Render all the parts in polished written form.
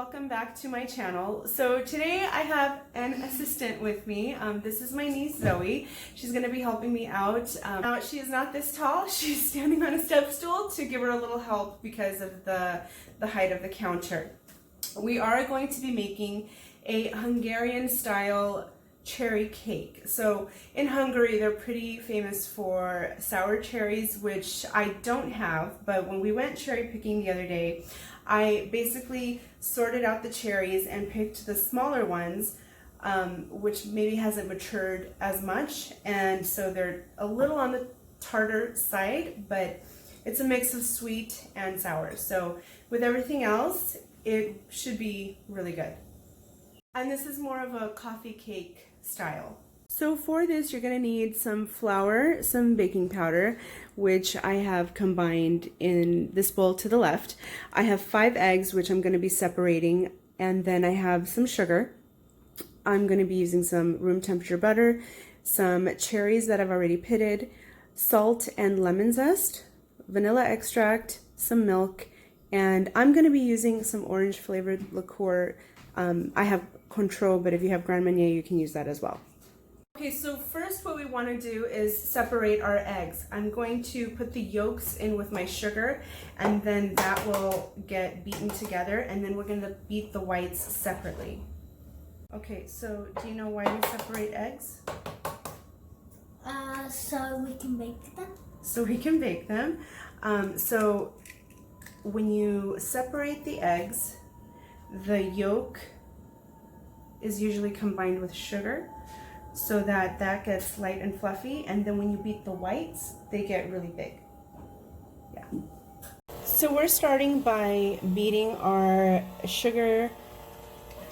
welcome back to my channel. So today I have an assistant with me. This is my niece Zoe. She's going to be helping me out. Now she is not this tall. She's standing on a step stool to give her a little help because of the height of the counter. We are going to be making a Hungarian style cherry cake. So in Hungary they're pretty famous for sour cherries, which I don't have, but when we went cherry picking the other day, I basically sorted out the cherries and picked the smaller ones, which maybe hasn't matured as much, and so they're a little on the tartar side, but it's a mix of sweet and sour. So with everything else, it should be really good. And this is more of a coffee cake style. So for this, you're going to need some flour, some baking powder, which I have combined in this bowl to the left. I have 5 eggs, which I'm going to be separating, and then I have some sugar. I'm going to be using some room temperature butter, some cherries that I've already pitted, salt and lemon zest, vanilla extract, some milk, and I'm going to be using some orange flavored liqueur. I have Cointreau, but if you have Grand Marnier, you can use that as well. Okay, so first what we want to do is separate our eggs. I'm going to put the yolks in with my sugar, and then that will get beaten together, and then we're going to beat the whites separately. Okay, so do you know why we separate eggs? So we can bake them. So we can bake them. So when you separate the eggs, the yolk is usually combined with sugar, so that gets light and fluffy, and then when you beat the whites, they get really big. Yeah. So we're starting by beating our sugar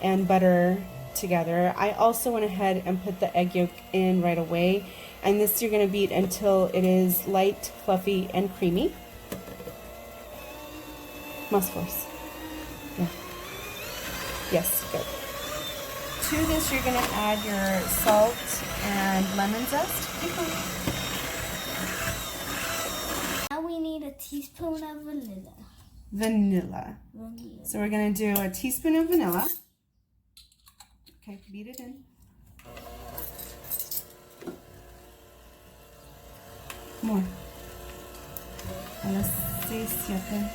and butter together. I also went ahead and put the egg yolk in right away, and this you're going to beat until it is light, fluffy, and creamy. Más force. Yeah. Yes, good. To this, you're going to add your salt and lemon zest. Now we need a teaspoon of vanilla. Vanilla. So we're going to do a teaspoon of vanilla. Okay, beat it in. More. Alas 6, 7.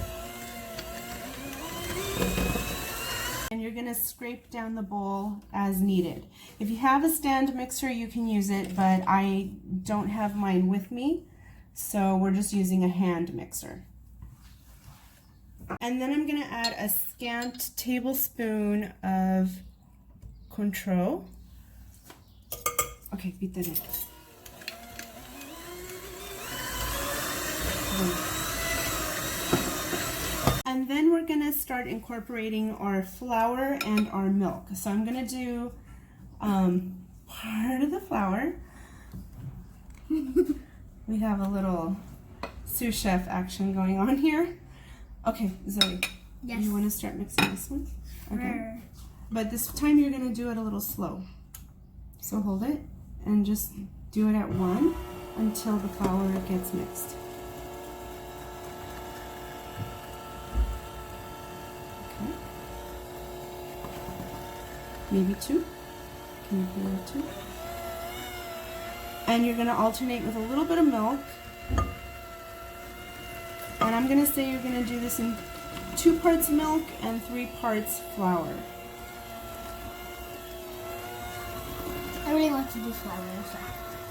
And you're going to scrape down the bowl as needed. If you have a stand mixer, you can use it, but I don't have mine with me, so we're just using a hand mixer. And then I'm going to add a scant tablespoon of Cointreau. Okay, beat that in. And then we're going to start incorporating our flour and our milk. So I'm going to do part of the flour. We have a little sous chef action going on here. Okay, Zoe, yes. You want to start mixing this one? Okay. But this time you're going to do it a little slow. So hold it and just do it at 1 until the flour gets mixed. Maybe 2. Can you do that 2? And you're going to alternate with a little bit of milk. And I'm going to say you're going to do this in 2 parts milk and 3 parts flour. I really want to do flour. So.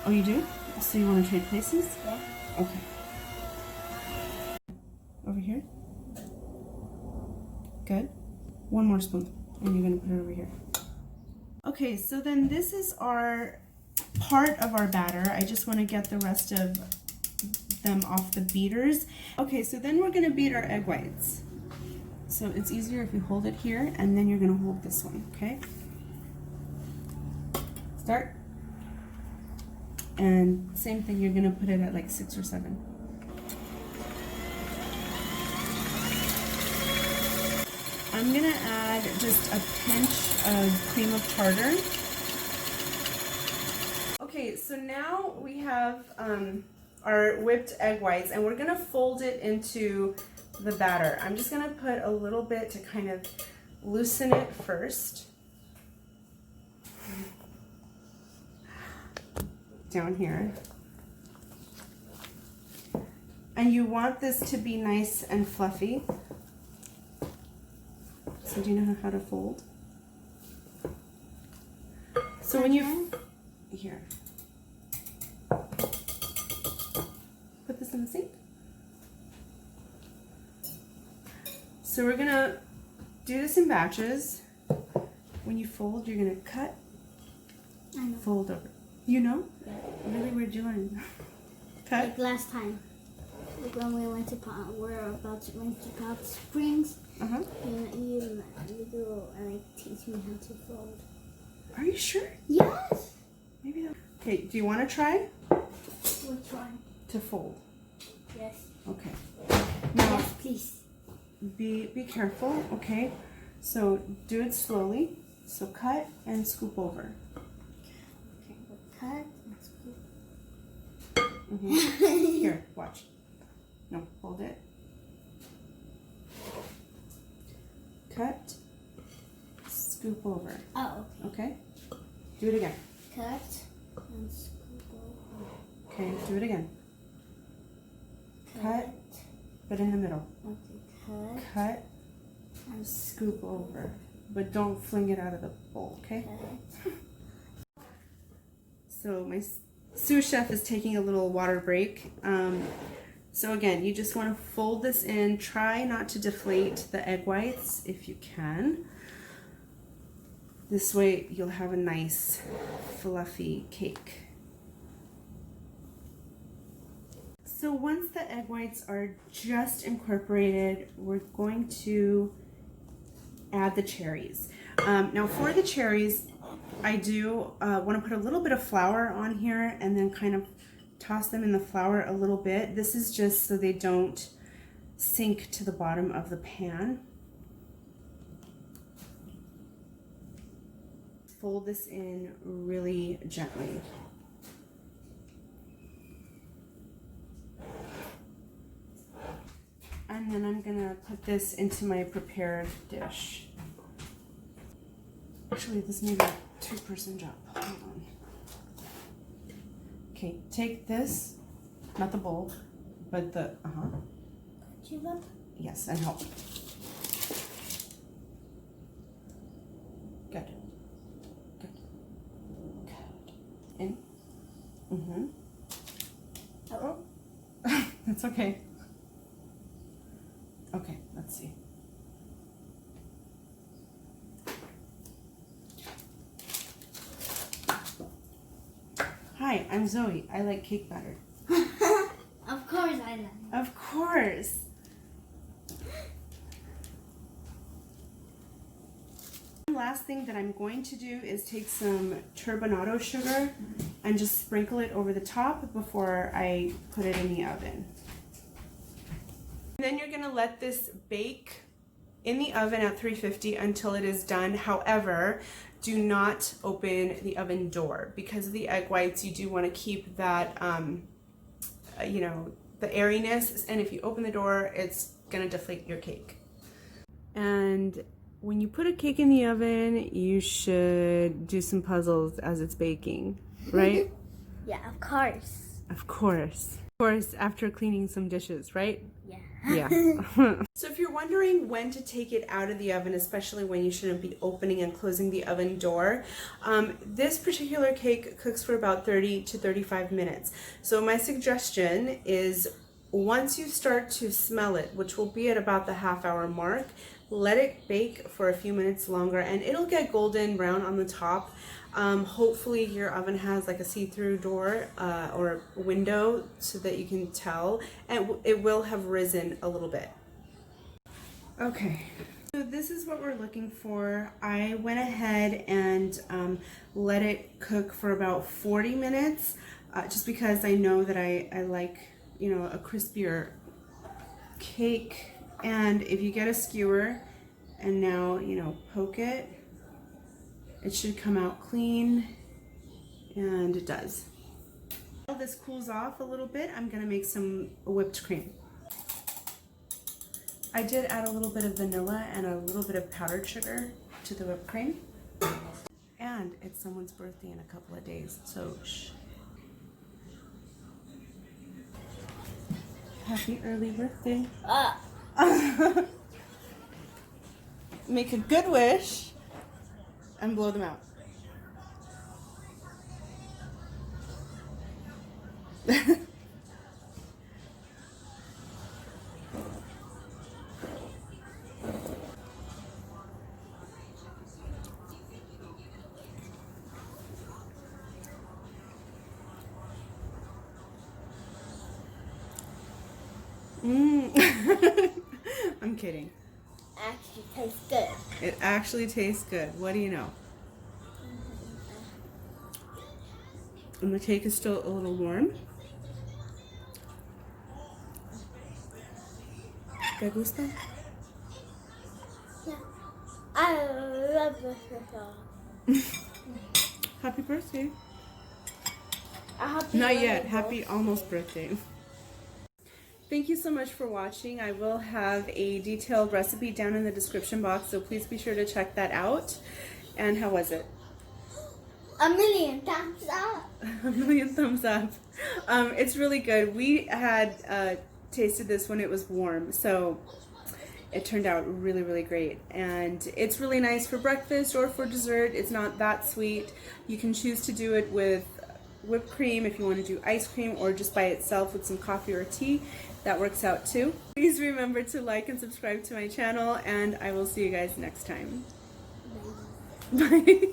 Oh, you do? So you want to trade places? Yeah. Okay. Over here. Good. 1 more spoon. And you're going to put it over here. Okay, so then this is our part of our batter. I just want to get the rest of them off the beaters. Okay, so then we're going to beat our egg whites. So it's easier if you hold it here, and then you're going to hold this one, okay? Start. And same thing, you're going to put it at like 6 or 7. I'm going to add just a pinch of cream of tartar. Okay, so now we have our whipped egg whites, and we're going to fold it into the batter. I'm just going to put a little bit to kind of loosen it first. Down here. And you want this to be nice and fluffy. So do you know how to fold? So when you, here. Put this in the sink. So we're gonna do this in batches. When you fold, you're gonna cut, fold over. You know? Yeah. Really, where'd you learn? Cut. Like last time, like when we went to we're about to went to Palm Springs. You go and like teach me how to fold. Are you sure? Yes. Maybe that. Okay. Do you want to try? Which one? To fold. Yes. Okay. Now, Yes, please. be careful. Okay. So do it slowly. So cut and scoop over. Okay, we'll cut and scoop. Here, watch. No, hold it. Cut, scoop over. Oh, Okay? Do it again. okay. Cut and scoop over. Okay, do it again. Cut, but in the middle. Okay, Cut, and scoop over. But don't fling it out of the bowl, okay? cut. So my sous chef is taking a little water break. So again, you just want to fold this in. Try not to deflate the egg whites if you can. This way you'll have a nice fluffy cake. So once the egg whites are just incorporated, we're going to add the cherries. Now for the cherries, I do want to put a little bit of flour on here and then kind of toss them in the flour a little bit. This is just so they don't sink to the bottom of the pan. Fold this in really gently. And then I'm gonna put this into my prepared dish. Actually, this may be a two-person job. Hold on. Okay, take this, not the bowl, but the, yes, and help. Good. Good. Good. In. Oh. That's okay. Okay, let's see. Hi, I'm Zoe. I like cake batter. Of course I like. Of course. One last thing that I'm going to do is take some turbinado sugar and just sprinkle it over the top before I put it in the oven. And then you're going to let this bake in the oven at 350 until it is done. However, do not open the oven door because of the egg whites. You do want to keep that, you know, the airiness. And if you open the door, it's going to deflate your cake. And when you put a cake in the oven, you should do some puzzles as it's baking, right? Yeah, of course. Of course. Of course, after cleaning some dishes, right? Yeah. Yeah. So if you're wondering when to take it out of the oven, especially when you shouldn't be opening and closing the oven door, this particular cake cooks for about 30 to 35 minutes. So my suggestion is once you start to smell it, which will be at about the half-hour mark, let it bake for a few minutes longer and it'll get golden brown on the top. Hopefully your oven has like a see-through door or window so that you can tell, and it will have risen a little bit. Okay, so this is what we're looking for. I went ahead and let it cook for about 40 minutes just because I know that I like, you know, a crispier cake. And if you get a skewer and now, you know, poke it, it should come out clean, and it does. While this cools off a little bit, I'm gonna make some whipped cream. I did add a little bit of vanilla and a little bit of powdered sugar to the whipped cream. And it's someone's birthday in a couple of days, so shh. Happy early birthday. Make a good wish and blow them out. I'm kidding. Actually tastes good. It actually tastes good. What do you know? And the cake is still a little warm. ¿Te gusta? Yeah. I love this. Happy birthday. Happy Not yet. birthday. Happy almost birthday. Thank you so much for watching. I will have a detailed recipe down in the description box, so please be sure to check that out. And how was it? A million thumbs up. A million thumbs up. It's really good. We had tasted this when it was warm, so it turned out really, really great. And it's really nice for breakfast or for dessert. It's not that sweet. You can choose to do it with whipped cream if you want to do ice cream, or just by itself with some coffee or tea. That works out too. Please remember to like and subscribe to my channel, and I will see you guys next time. Bye.